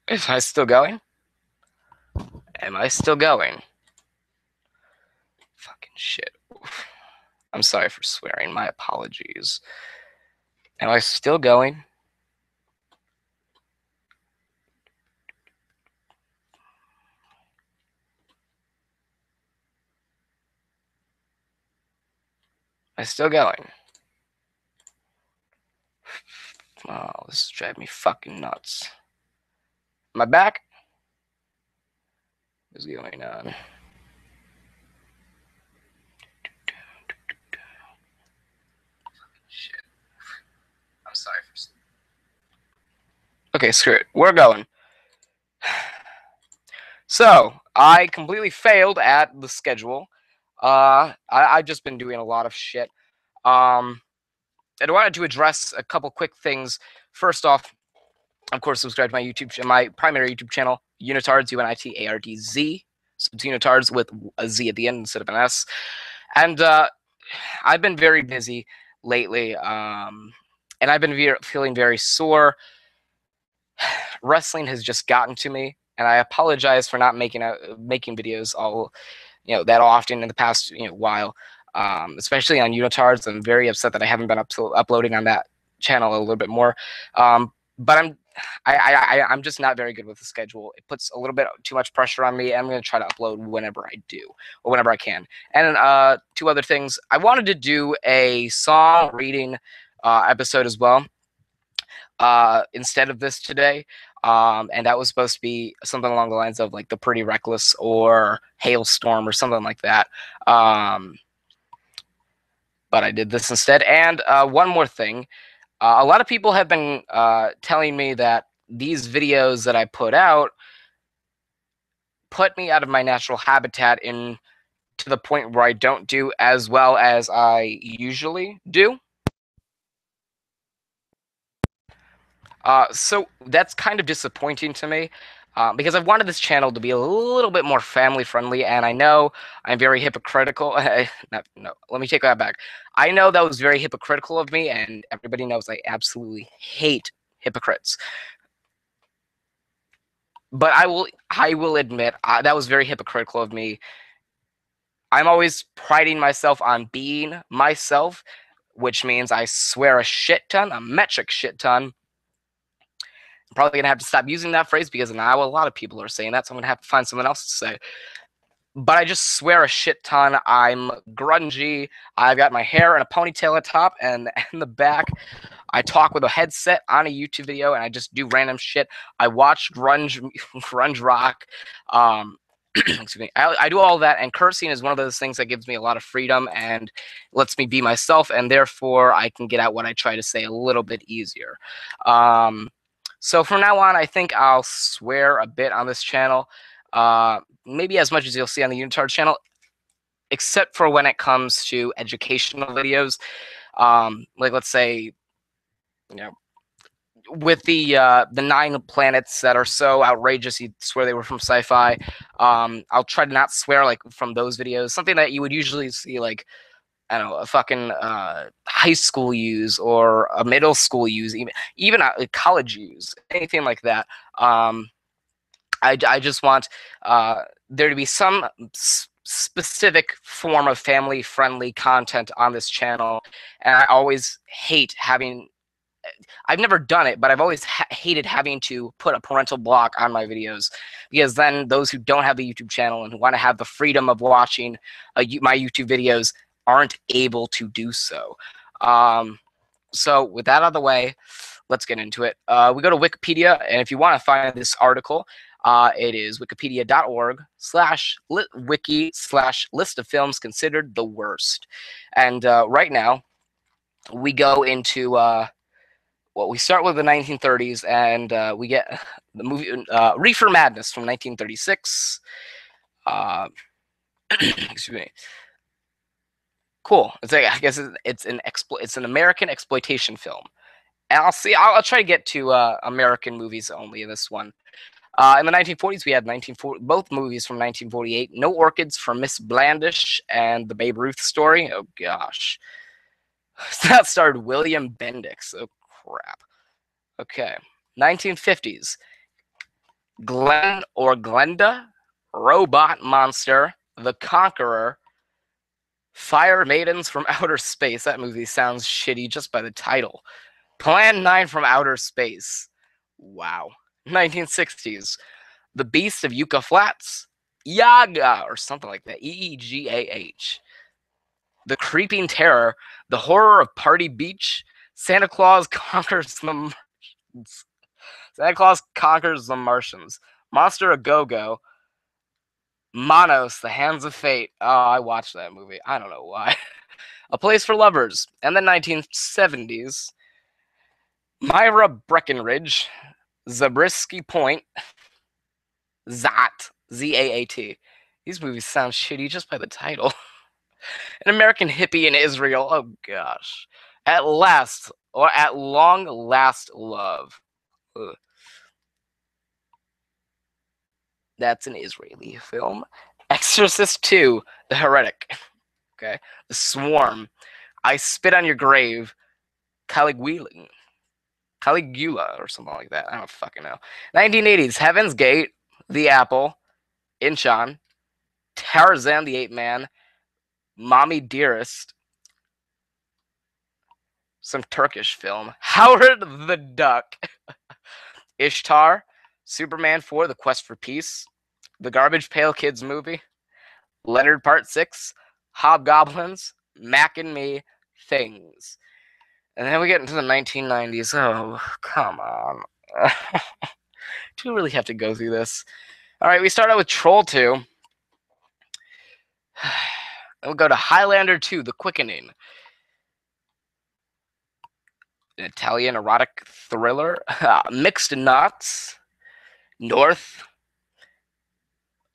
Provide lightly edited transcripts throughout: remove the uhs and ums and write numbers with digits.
Is I still going? Am I still going? Fucking shit. I'm sorry for swearing. My apologies. Am I still going? Am I still going? Oh, this is driving me fucking nuts. Am I back? What's going on? Shit. I'm sorry for. Okay, screw it. We're going. So, I completely failed at the schedule. I've just been doing a lot of shit. And I wanted to address a couple quick things. First off, of course, subscribe to my primary YouTube channel, Unitards, UNITARDZ. So it's Unitards with a Z at the end instead of an S. And I've been very busy lately, and I've been feeling very sore. Wrestling has just gotten to me, and I apologize for not making videos all that often in the past while, especially on Unitards. I'm very upset that I haven't been uploading on that channel a little bit more. But I'm just not very good with the schedule. It puts a little bit too much pressure on me, and I'm going to try to upload whenever I do or whenever I can. And two other things. I wanted to do a song reading episode as well instead of this today. And that was supposed to be something along the lines of like The Pretty Reckless or Hailstorm or something like that. But I did this instead. And one more thing. A lot of people have been telling me that these videos that I put out put me out of my natural habitat to the point where I don't do as well as I usually do. So that's kind of disappointing to me because I've wanted this channel to be a little bit more family friendly, and I know I'm very hypocritical. No, let me take that back. I know that was very hypocritical of me, and everybody knows I absolutely hate hypocrites. But I will admit that was very hypocritical of me. I'm always priding myself on being myself, which means I swear a shit ton, a metric shit ton. I'm probably gonna have to stop using that phrase because now a lot of people are saying that, so I'm gonna have to find someone else to say. But I just swear a shit ton. I'm grungy. I've got my hair in a ponytail at top, and in the back, I talk with a headset on a YouTube video, and I just do random shit. I watch grunge rock. Excuse me. I do all that, and cursing is one of those things that gives me a lot of freedom and lets me be myself, and therefore I can get out what I try to say a little bit easier. So from now on, I think I'll swear a bit on this channel, maybe as much as you'll see on the Unitard channel, except for when it comes to educational videos. Like let's say, with the 9 planets that are so outrageous you'd swear they were from sci-fi. I'll try to not swear like from those videos. Something that you would usually see like, I don't know, a fucking high school use or a middle school use, even a college use, anything like that. I just want there to be some specific form of family-friendly content on this channel, and I always hate having. I've never done it, but I've always hated having to put a parental block on my videos, because then those who don't have the YouTube channel and who want to have the freedom of watching my YouTube videos aren't able to do so. So with that out of the way, let's get into it. We go to Wikipedia, and if you want to find this article, it is wikipedia.org/wiki/list of films considered the worst. And right now, we go into well, we start with the 1930s, and we get the movie Reefer Madness from 1936. Excuse me. Cool. It's like, I guess it's an American exploitation film. And I'll try to get to American movies only in this one. In the 1940s, we had both movies from 1948. No Orchids for Miss Blandish and The Babe Ruth Story. Oh, gosh. That starred William Bendix. Oh, crap. Okay. 1950s. Glenn or Glenda, Robot Monster, The Conqueror, Fire Maidens from Outer Space. That movie sounds shitty just by the title. Plan 9 from Outer Space. Wow. 1960s. The Beast of Yucca Flats, Yaga, or something like that. Eegah. The Creeping Terror, The Horror of Party Beach, Santa Claus Conquers the Martians. Santa Claus Conquers the Martians. Monster A Go-Go, Monos, The Hands of Fate. Oh, I watched that movie. I don't know why. A Place for Lovers. And the 1970s, Myra Breckenridge, Zabriskie Point, Zat, Z-A-A-T. These movies sound shitty just by the title. An American Hippie in Israel. Oh gosh. At last, or at long last, love. Ugh. That's an Israeli film. Exorcist 2, The Heretic. Okay. The Swarm. I Spit on Your Grave. Caligula, or something like that. I don't fucking know. 1980s, Heaven's Gate, The Apple, Inchon, Tarzan the Ape Man, Mommy Dearest, some Turkish film, Howard the Duck, Ishtar, Superman 4, The Quest for Peace, The Garbage Pail Kids movie, Leonard Part 6, Hobgoblins, Mac and Me, Things. And then we get into the 1990s. Oh, come on. Do we really have to go through this? All right, we start out with Troll 2. And we'll go to Highlander 2, The Quickening. An Italian erotic thriller. Mixed Nuts. North.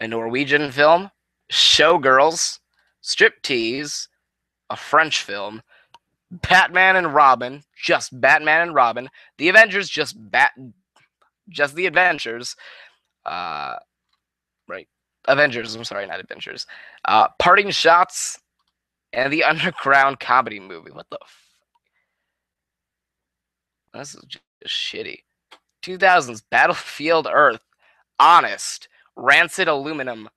A Norwegian film. Showgirls. Striptease. A French film. Batman and Robin. Just Batman and Robin. The Avengers. Just the Adventures. Right. Avengers. I'm sorry, not Adventures. Parting Shots. And the Underground Comedy Movie. What the This is just shitty. 2000s, Battlefield Earth, Honest, Rancid Aluminum,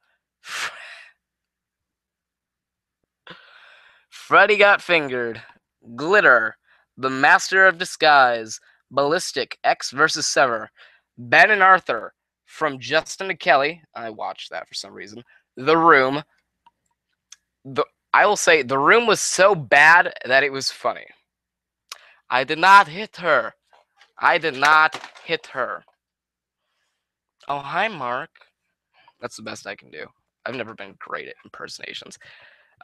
Freddy Got Fingered, Glitter, The Master of Disguise, Ballistic, X vs. Sever, Ben and Arthur, From Justin to Kelly. I watched that for some reason. The Room. I will say, The Room was so bad that it was funny. I did not hit her. I did not hit her. Oh, hi, Mark. That's the best I can do. I've never been great at impersonations.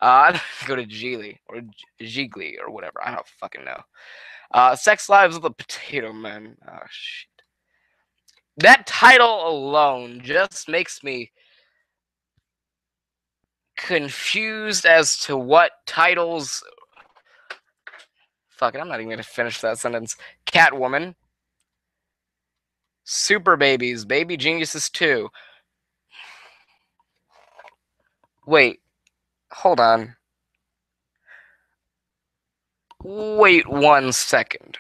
Go to Geely or Jiggly or whatever. I don't fucking know. Sex Lives of the Potato Men. Oh, shit. That title alone just makes me confused as to what titles. Fuck it, I'm not even going to finish that sentence. Catwoman. Super Babies. Baby Geniuses 2. Wait. Hold on. Wait 1 second.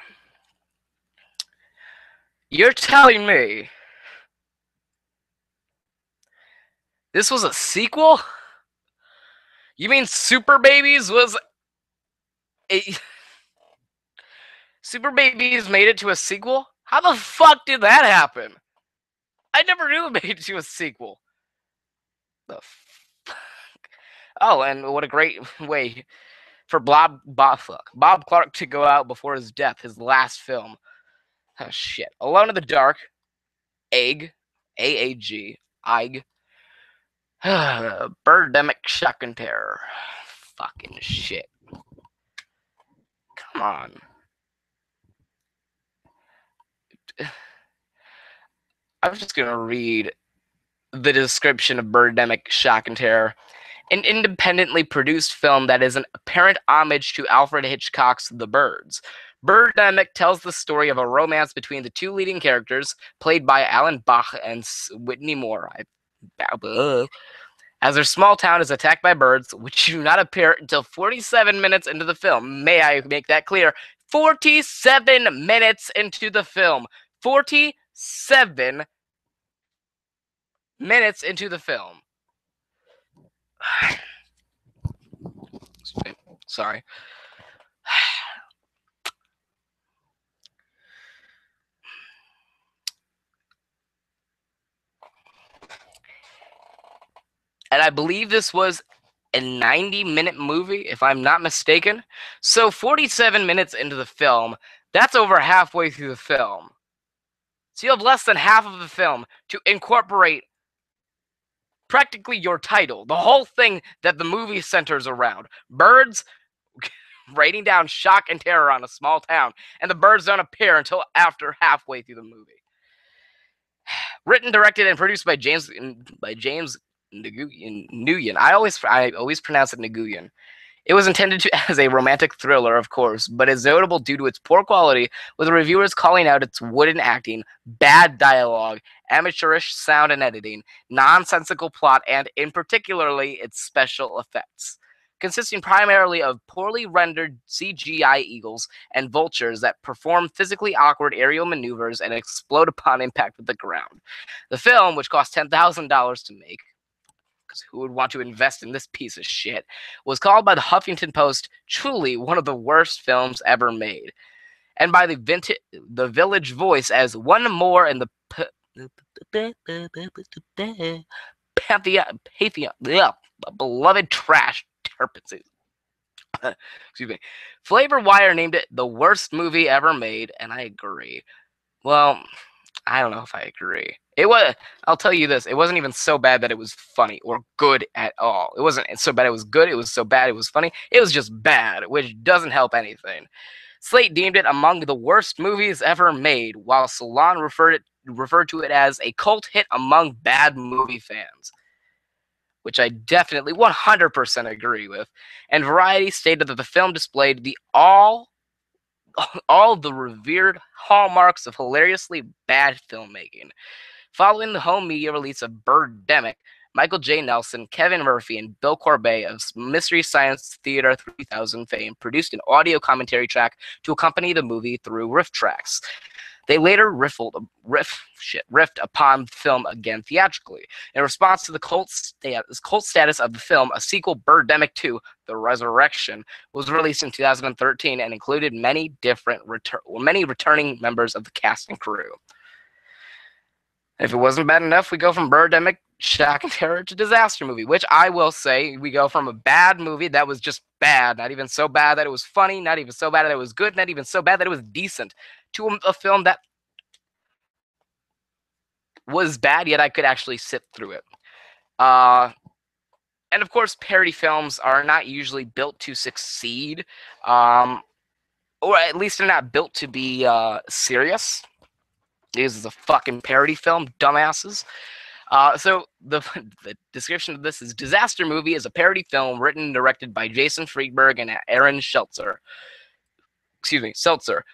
You're telling me this was a sequel? You mean Super Babies was a... Super Babies made it to a sequel? How the fuck did that happen? I never knew it made it to a sequel. The fuck? Oh, and what a great way for Bob Clark to go out before his death, his last film. Oh, shit. Alone in the Dark. Egg. A-A-G. Eig. Birdemic Shock and Terror. Fucking shit. Come on. I'm just going to read the description of Birdemic Shock and Terror. An independently produced film that is an apparent homage to Alfred Hitchcock's The Birds. Birdemic tells the story of a romance between the two leading characters, played by Alan Bach and Whitney Moore. As their small town is attacked by birds, which do not appear until 47 minutes into the film. May I make that clear? 47 minutes into the film. 47 minutes into the film. Sorry. And I believe this was a 90-minute movie, if I'm not mistaken. So 47 minutes into the film, that's over halfway through the film. So you have less than half of the film to incorporate practically your title, the whole thing that the movie centers around. Birds raining down shock and terror on a small town, and the birds don't appear until after halfway through the movie. Written, directed, and produced by James Nguyen. I always pronounce it Nguyen. It was intended as a romantic thriller, of course, but is notable due to its poor quality, with reviewers calling out its wooden acting, bad dialogue, amateurish sound and editing, nonsensical plot, and, in particularly, its special effects. Consisting primarily of poorly rendered CGI eagles and vultures that perform physically awkward aerial maneuvers and explode upon impact with the ground. The film, which cost $10,000 to make, because who would want to invest in this piece of shit, was called by the Huffington Post truly one of the worst films ever made, and by the Village Voice as one more in the pantheon, beloved trash turpitude. Excuse me. Flavor Wire named it the worst movie ever made, and I agree. Well, I don't know if I agree. It was. I'll tell you this. It wasn't even so bad that it was funny or good at all. It wasn't so bad it was good. It was so bad it was funny. It was just bad, which doesn't help anything. Slate deemed it among the worst movies ever made, while Salon referred to it as a cult hit among bad movie fans, which I definitely 100% agree with. And Variety stated that the film displayed the all the revered hallmarks of hilariously bad filmmaking. Following the home media release of Birdemic, Michael J. Nelson, Kevin Murphy, and Bill Corbet of Mystery Science Theater 3000 fame produced an audio commentary track to accompany the movie through riff tracks. They later riffed upon the film again theatrically. In response to the cult status of the film, a sequel, Birdemic 2, The Resurrection, was released in 2013 and included many returning members of the cast and crew. If it wasn't bad enough, we go from Birdemic, shock and terror to disaster movie, which I will say we go from a bad movie that was just bad, not even so bad that it was funny, not even so bad that it was good, not even so bad that it was decent, to a film that was bad, yet I could actually sit through it. And of course, parody films are not usually built to succeed, or at least they're not built to be serious. This is a fucking parody film, dumbasses. So the description of this is: disaster movie is a parody film written and directed by Jason Friedberg and Aaron Seltzer,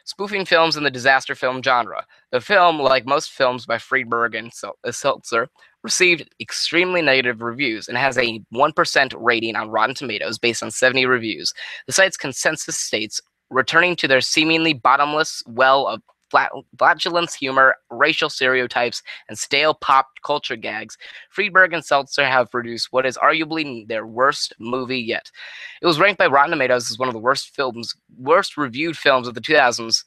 spoofing films in the disaster film genre. The film, like most films by Friedberg and Seltzer, received extremely negative reviews and has a 1% rating on Rotten Tomatoes based on 70 reviews. The site's consensus states, returning to their seemingly bottomless well of flatulence humor, racial stereotypes, and stale pop culture gags, Friedberg and Seltzer have produced what is arguably their worst movie yet. It was ranked by Rotten Tomatoes as one of the worst reviewed films of the 2000s,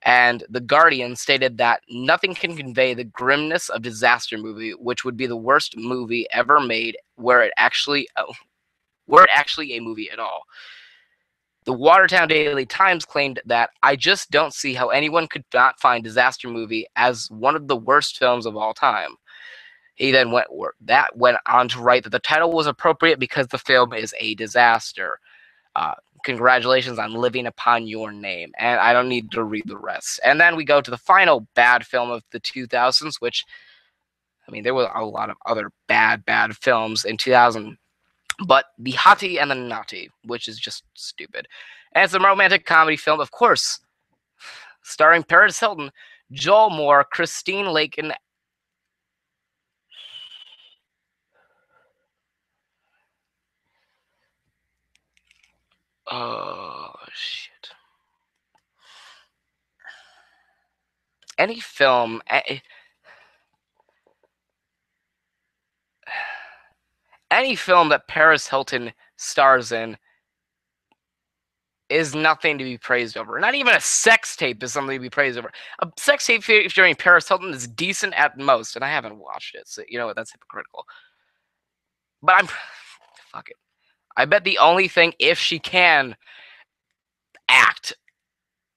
and The Guardian stated that nothing can convey the grimness of disaster movie, which would be the worst movie ever made, were it actually a movie at all. The Watertown Daily Times claimed that I just don't see how anyone could not find Disaster Movie as one of the worst films of all time. He then went on to write that the title was appropriate because the film is a disaster. Congratulations on living upon your name. And I don't need to read the rest. And then we go to the final bad film of the 2000s, which, I mean, there were a lot of other bad films in 2000. But The Hottie and the Naughty, which is just stupid. And it's a romantic comedy film, of course, starring Paris Hilton, Joel Moore, Christine Lake, and oh shit. Any film, any film that Paris Hilton stars in is nothing to be praised over. Not even a sex tape is something to be praised over. A sex tape featuring Paris Hilton is decent at most, and I haven't watched it, so you know what? That's hypocritical. But I'm fuck it. I bet the only thing, if she can act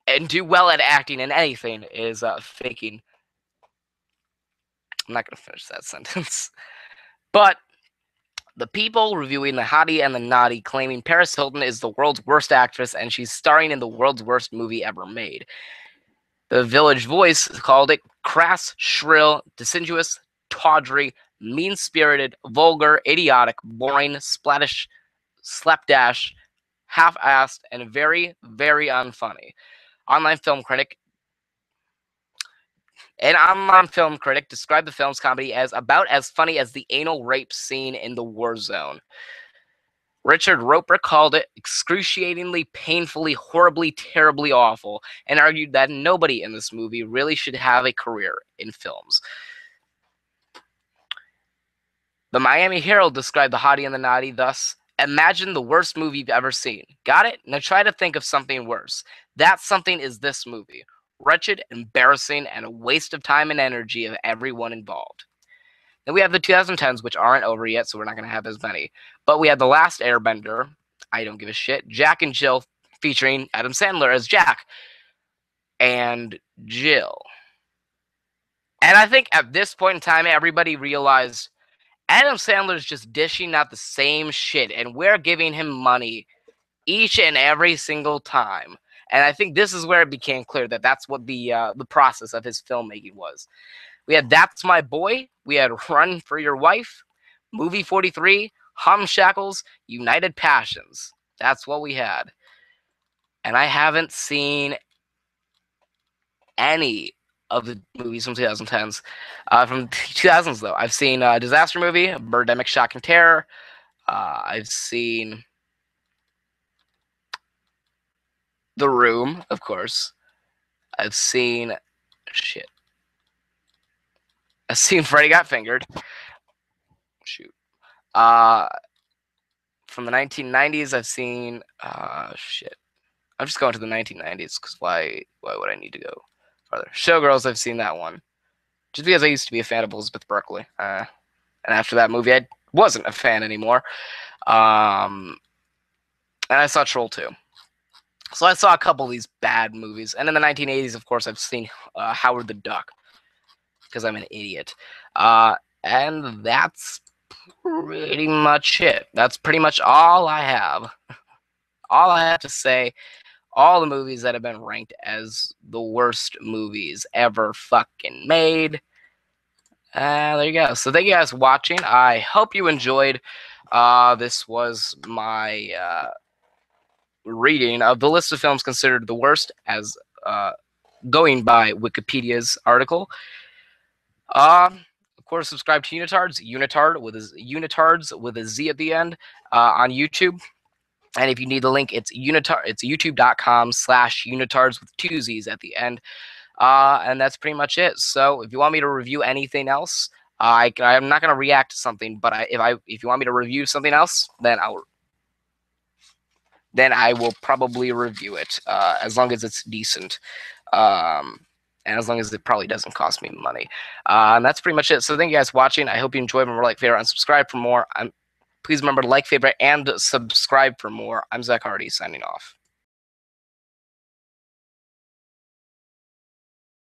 and do well at acting in anything, is faking. I'm not gonna finish that sentence. But the people reviewing The Hottie and the Naughty claiming Paris Hilton is the world's worst actress and she's starring in the world's worst movie ever made. The Village Voice called it crass, shrill, disingenuous, tawdry, mean-spirited, vulgar, idiotic, boring, splattish, slapdash, half-assed, and very, very unfunny. An online film critic described the film's comedy as about as funny as the anal rape scene in The War Zone. Richard Roper called it excruciatingly, painfully, horribly, terribly awful, and argued that nobody in this movie really should have a career in films. The Miami Herald described The Hottie and the Naughty thus: imagine the worst movie you've ever seen. Got it? Now try to think of something worse. That something is this movie. Wretched, embarrassing, and a waste of time and energy of everyone involved. Then we have the 2010s, which aren't over yet, so we're not going to have as many. But we had The Last Airbender, I don't give a shit, Jack and Jill, featuring Adam Sandler as Jack and Jill. And I think at this point in time, everybody realized Adam Sandler's just dishing out the same shit, and we're giving him money each and every single time. And I think this is where it became clear that that's what the process of his filmmaking was. We had That's My Boy. We had Run for Your Wife, Movie 43, Shackles, United Passions. That's what we had. And I haven't seen any of the movies from 2010s. From 2000s, though, I've seen Disaster Movie, Birdemic, Shock and Terror. I've seen The Room, of course. I've seen I've seen Freddy Got Fingered. Shoot. From the 1990s, I've seen I'm just going to the 1990s because why would I need to go further? Showgirls, I've seen that one. Just because I used to be a fan of Elizabeth Berkley. And after that movie, I wasn't a fan anymore. And I saw Troll 2. So I saw a couple of these bad movies. And in the 1980s, of course, I've seen Howard the Duck. Because I'm an idiot. And that's pretty much it. That's pretty much all I have. All I have to say, all the movies that have been ranked as the worst movies ever fucking made. There you go. So thank you guys for watching. I hope you enjoyed. This was my reading of the list of films considered the worst as going by Wikipedia's article. Of course, subscribe to Unitards with a Z at the end on YouTube. And if you need the link, it's youtube.com/unitards with 2 Z's at the end. And that's pretty much it. So if you want me to review anything else, I'm not going to react to something, but if you want me to review something else, then I will probably review it, as long as it's decent. And as long as it probably doesn't cost me money. And that's pretty much it. So thank you guys for watching. I hope you enjoyed. Remember, like, favorite, and subscribe for more. Please remember to like, favorite, and subscribe for more. I'm Zach Hardy, signing off.